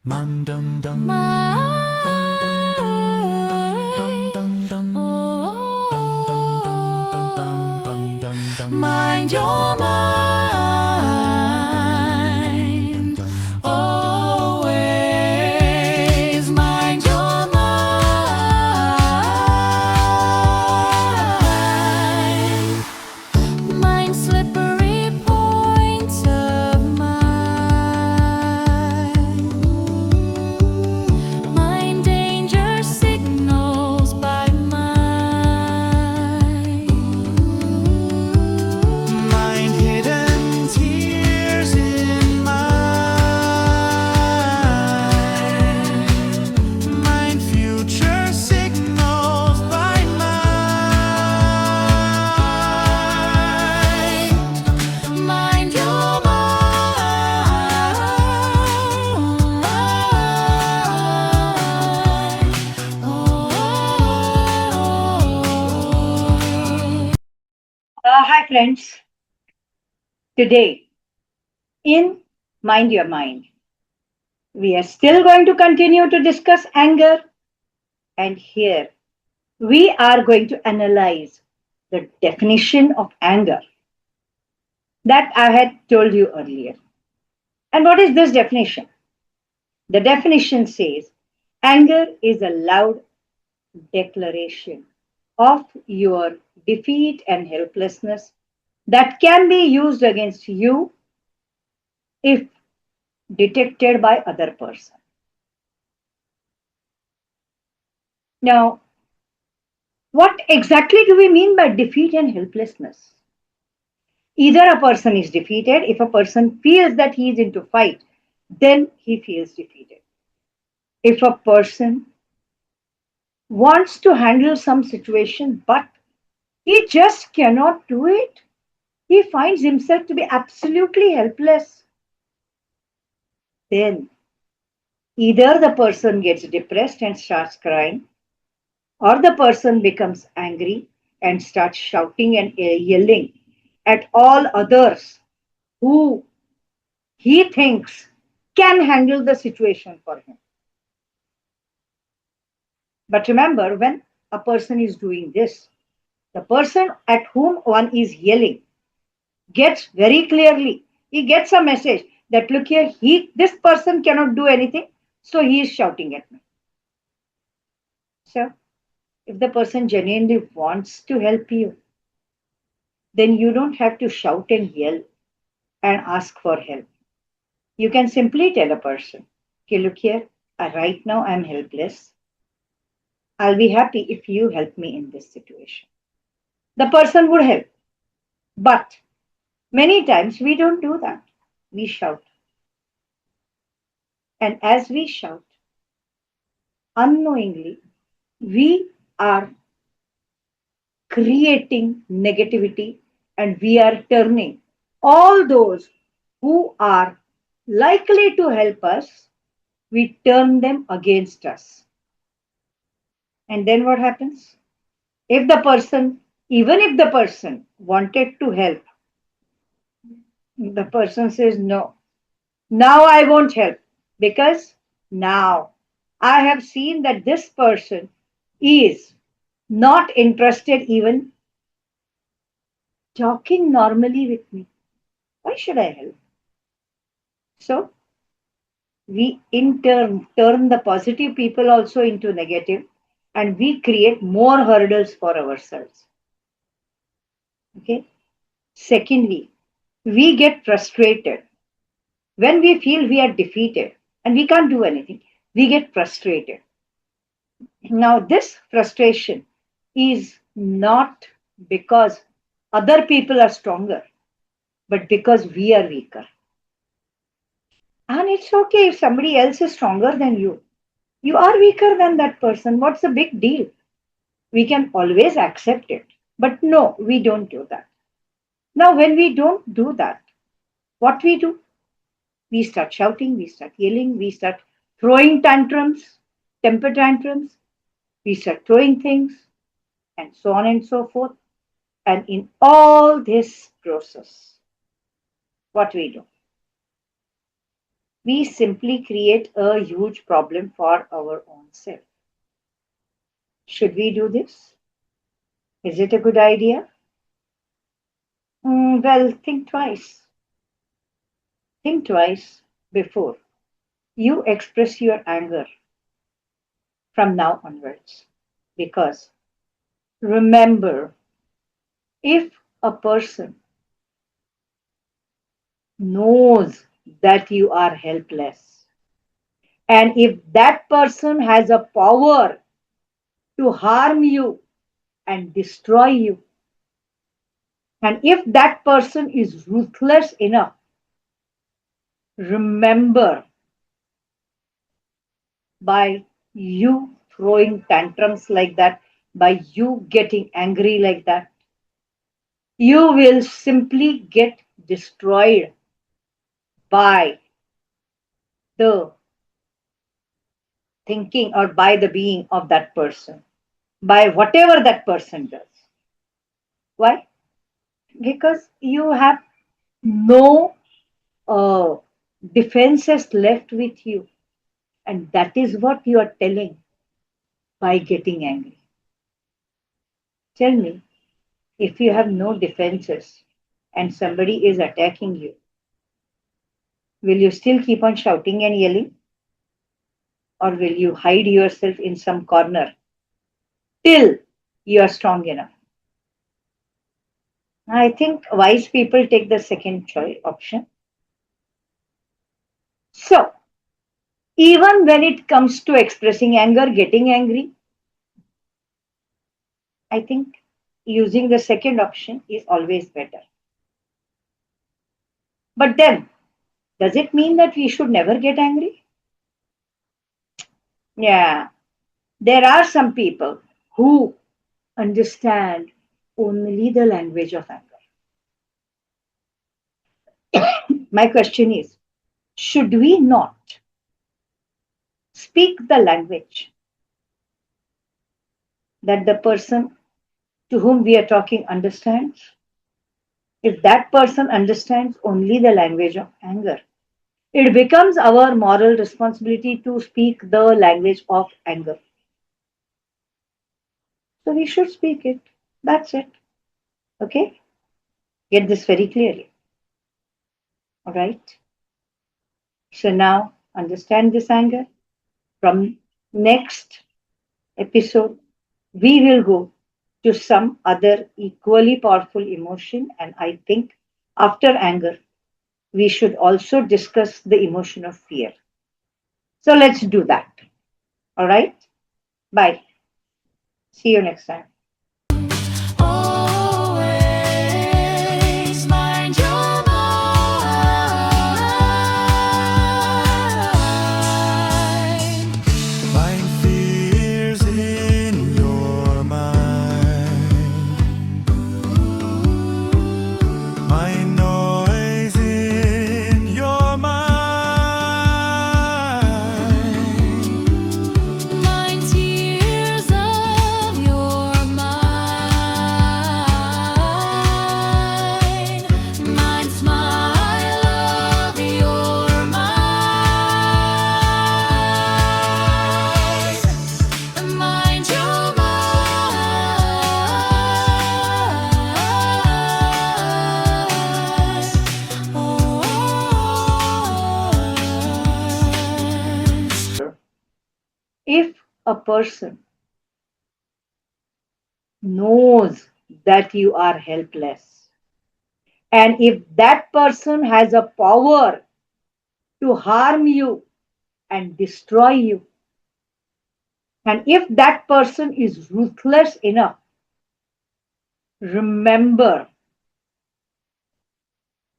Mind, mind your mind. Always mind your mind. Mind slippery points of mind danger signals by mind hidden tears in mind future signals by mind your mind. Hi, friends. Today, in Mind Your Mind, we are still going to continue to discuss anger. And here, we are going to analyze the definition of anger that I had told you earlier. And what is this definition? The definition says anger is a loud declaration of your defeat and helplessness that can be used against you if detected by other person. Now, what exactly do we mean by defeat and helplessness? Either a person is defeated, if a person feels that he is into fight, then he feels defeated. If a person wants to handle some situation but he just cannot do it, he finds himself to be absolutely helpless, then either the person gets depressed and starts crying, or the person becomes angry and starts shouting and yelling at all others who he thinks can handle the situation for him. But remember, when a person is doing this, the person at whom one is yelling gets very clearly, he gets a message that look here, this person cannot do anything, so he is shouting at me. So if the person genuinely wants to help you, then you don't have to shout and yell and ask for help. You can simply tell a person, okay, look here, right now I'm helpless. I'll be happy if you help me in this situation. The person would help. But many times we don't do that. We shout. And as we shout, unknowingly, we are creating negativity and we are turning all those who are likely to help us, we turn them against us. And then what happens? If the person, even if the person wanted to help, the person says, no, now I won't help because now I have seen that this person is not interested even talking normally with me. Why should I help? So we in turn turn the positive people also into negative and we create more hurdles for ourselves. Okay. Secondly, we get frustrated when we feel we are defeated and we can't do anything. We get frustrated. Now, this frustration is not because other people are stronger, but because we are weaker. And it's okay if somebody else is stronger than you. You are weaker than that person. What's the big deal? We can always accept it. But no, we don't do that. Now, when we don't do that, what we do? We start shouting, we start yelling, we start throwing tantrums, temper tantrums, we start throwing things, and so on and so forth. And in all this process, what we do? we simply create a huge problem for our own self. Should we do this? Is it a good idea? Well, think twice. Think twice before you express your anger from now onwards. Because remember, if a person knows that you are helpless, and if that person has a power to harm you and destroy you, and if that person is ruthless enough, remember, by you throwing tantrums like that, by you getting angry like that, you will simply get destroyed by the thinking or by the being of that person, by whatever that person does. Why? Because you have no uh, defenses left with you. And that is what you are telling by getting angry. Tell me, if you have no defenses and somebody is attacking you, will you still keep on shouting and yelling? Or will you hide yourself in some corner till you are strong enough? I think wise people take the second choice option. So, even when it comes to expressing anger, getting angry, I think using the second option is always better. But then, does it mean that we should never get angry? Yeah, there are some people who understand only the language of anger. My question is, should we not speak the language that the person to whom we are talking understands? If that person understands only the language of anger, it becomes our moral responsibility to speak the language of anger. So we should speak it. That's it. Okay? Get this very clearly. All right? So now understand this anger. From next episode, we will go to some other equally powerful emotion. And I think after anger, we should also discuss the emotion of fear. So let's do that. All right? Bye. See you next time. Always mind your mind. Find fears in your mind. Find noise in your mind. Mind tears of your mind. Mind smile of your mind. Mind your mind. If a person knows that you are helpless, and if that person has a power to harm you and destroy you, and if that person is ruthless enough, remember,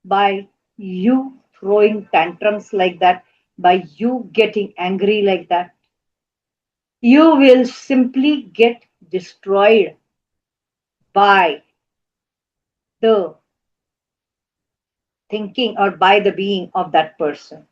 by you throwing tantrums like that, by you getting angry like that, you will simply get destroyed by the thinking or by the being of that person.